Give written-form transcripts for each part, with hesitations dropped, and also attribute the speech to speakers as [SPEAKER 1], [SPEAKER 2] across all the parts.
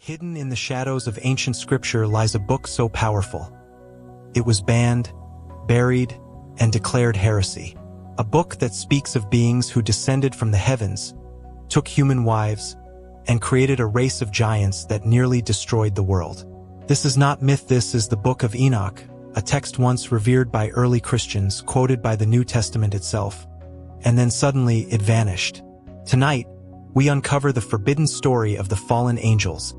[SPEAKER 1] Hidden in the shadows of ancient scripture lies a book so powerful. It was banned, buried, and declared heresy. A book that speaks of beings who descended from the heavens, took human wives, and created a race of giants that nearly destroyed the world. This is not myth, this is the Book of Enoch, a text once revered by early Christians, quoted by the New Testament itself, and then suddenly it vanished. Tonight, we uncover the forbidden story of the fallen angels,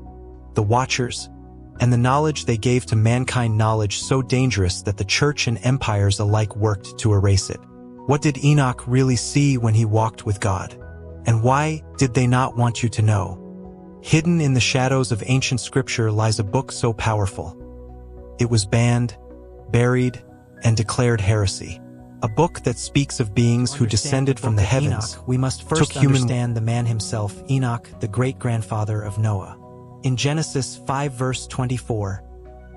[SPEAKER 1] the Watchers, and the knowledge they gave to mankind, knowledge so dangerous that the church and empires alike worked to erase it. What did Enoch really see when he walked with God? And why did they not want you to know? Hidden in the shadows of ancient scripture lies a book so powerful. It was banned, buried, and declared heresy. A book that speaks of beings who descended from the heavens. We must first understand the man himself, Enoch, the great-grandfather of Noah. In Genesis 5 verse 24,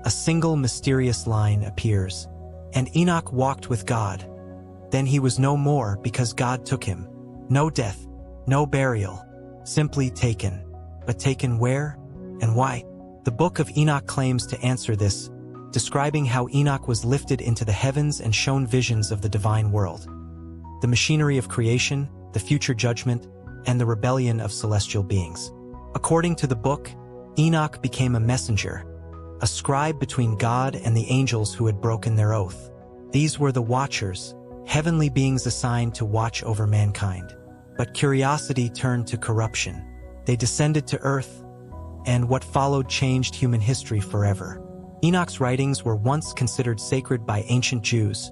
[SPEAKER 1] a single mysterious line appears. And Enoch walked with God. Then he was no more because God took him. No death, no burial, simply taken. But taken where and why? The Book of Enoch claims to answer this, describing how Enoch was lifted into the heavens and shown visions of the divine world, the machinery of creation, the future judgment, and the rebellion of celestial beings. According to the book, Enoch became a messenger, a scribe between God and the angels who had broken their oath. These were the Watchers, heavenly beings assigned to watch over mankind. But curiosity turned to corruption. They descended to earth, and what followed changed human history forever. Enoch's writings were once considered sacred by ancient Jews,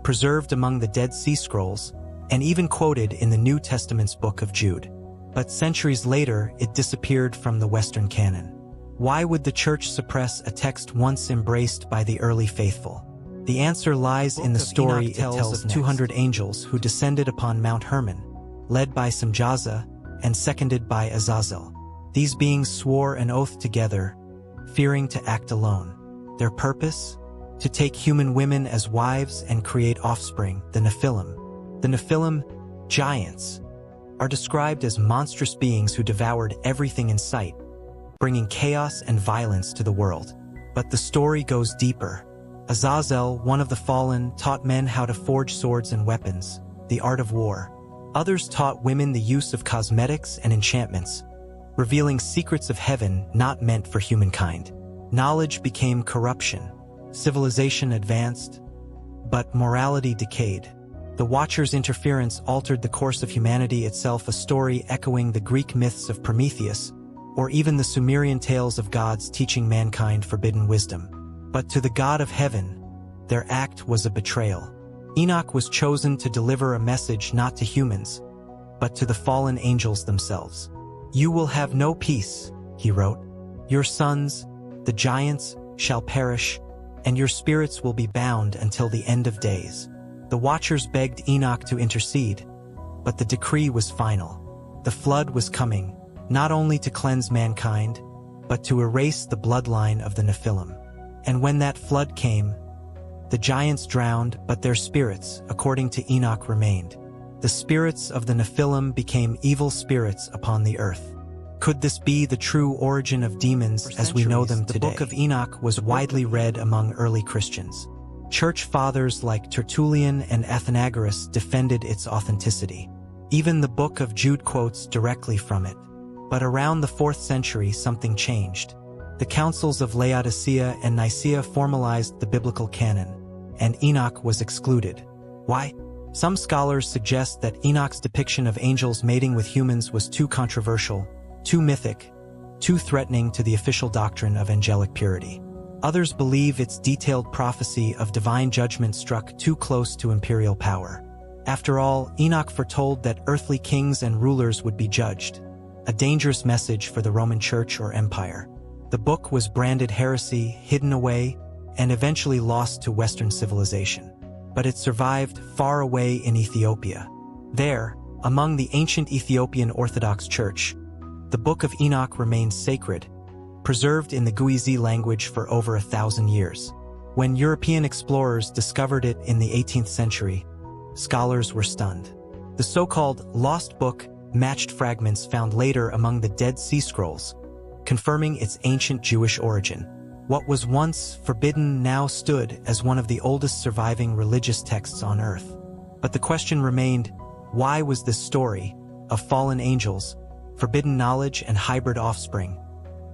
[SPEAKER 1] preserved among the Dead Sea Scrolls, and even quoted in the New Testament's Book of Jude. But centuries later, it disappeared from the Western canon. Why would the Church suppress a text once embraced by the early faithful? The answer lies in the story it tells of 200 angels who descended upon Mount Hermon, led by Samjaza and seconded by Azazel. These beings swore an oath together, fearing to act alone. Their purpose? To take human women as wives and create offspring, the Nephilim. The Nephilim, giants, are described as monstrous beings who devoured everything in sight, bringing chaos and violence to the world. But the story goes deeper. Azazel, one of the fallen, taught men how to forge swords and weapons, the art of war. Others taught women the use of cosmetics and enchantments, revealing secrets of heaven not meant for humankind. Knowledge became corruption. Civilization advanced, but morality decayed. The Watchers' interference altered the course of humanity itself, a story echoing the Greek myths of Prometheus, or even the Sumerian tales of gods teaching mankind forbidden wisdom. But to the God of heaven, their act was a betrayal. Enoch was chosen to deliver a message not to humans, but to the fallen angels themselves. "You will have no peace," he wrote. "Your sons, the giants, shall perish, and your spirits will be bound until the end of days." The Watchers begged Enoch to intercede, but the decree was final. The flood was coming, not only to cleanse mankind, but to erase the bloodline of the Nephilim. And when that flood came, the giants drowned, but their spirits, according to Enoch, remained. The spirits of the Nephilim became evil spirits upon the earth. Could this be the true origin of demons as we know them today? The Book of Enoch was widely read among early Christians. Church fathers like Tertullian and Athenagoras defended its authenticity. Even the Book of Jude quotes directly from it. But around the 4th century, something changed. The councils of Laodicea and Nicaea formalized the biblical canon, and Enoch was excluded. Why? Some scholars suggest that Enoch's depiction of angels mating with humans was too controversial, too mythic, too threatening to the official doctrine of angelic purity. Others believe its detailed prophecy of divine judgment struck too close to imperial power. After all, Enoch foretold that earthly kings and rulers would be judged, a dangerous message for the Roman Church or Empire. The book was branded heresy, hidden away, and eventually lost to Western civilization. But it survived far away in Ethiopia. There, among the ancient Ethiopian Orthodox Church, the Book of Enoch remains sacred, preserved in the Guizi language for over 1,000 years. When European explorers discovered it in the 18th century, scholars were stunned. The so-called lost book matched fragments found later among the Dead Sea Scrolls, confirming its ancient Jewish origin. What was once forbidden now stood as one of the oldest surviving religious texts on earth. But the question remained, why was this story of fallen angels, forbidden knowledge, and hybrid offspring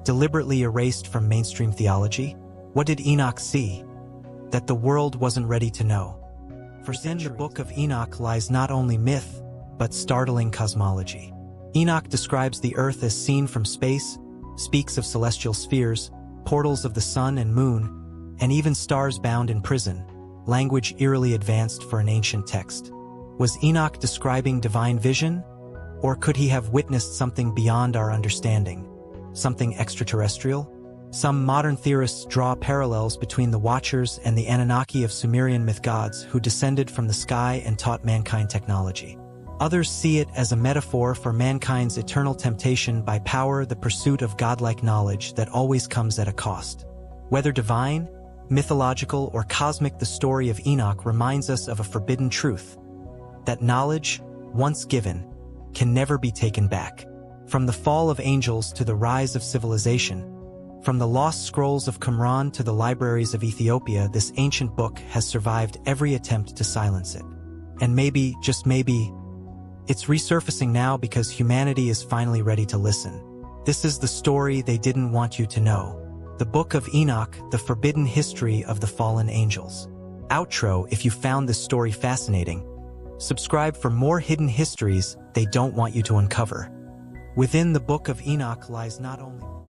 [SPEAKER 1] deliberately erased from mainstream theology? What did Enoch see that the world wasn't ready to know? For in the Book of Enoch lies not only myth, but startling cosmology. Enoch describes the earth as seen from space, speaks of celestial spheres, portals of the sun and moon, and even stars bound in prison, language eerily advanced for an ancient text. Was Enoch describing divine vision? Or could he have witnessed something beyond our understanding? Something extraterrestrial? Some modern theorists draw parallels between the Watchers and the Anunnaki of Sumerian myth gods who descended from the sky and taught mankind technology. Others see it as a metaphor for mankind's eternal temptation by power, the pursuit of godlike knowledge that always comes at a cost. Whether divine, mythological, or cosmic, the story of Enoch reminds us of a forbidden truth: that knowledge, once given, can never be taken back. From the fall of angels to the rise of civilization, from the lost scrolls of Qumran to the libraries of Ethiopia, this ancient book has survived every attempt to silence it. And maybe, just maybe, it's resurfacing now because humanity is finally ready to listen. This is the story they didn't want you to know. The Book of Enoch, the forbidden history of the fallen angels. Outro: if you found this story fascinating, subscribe for more hidden histories they don't want you to uncover. Within the Book of Enoch lies not only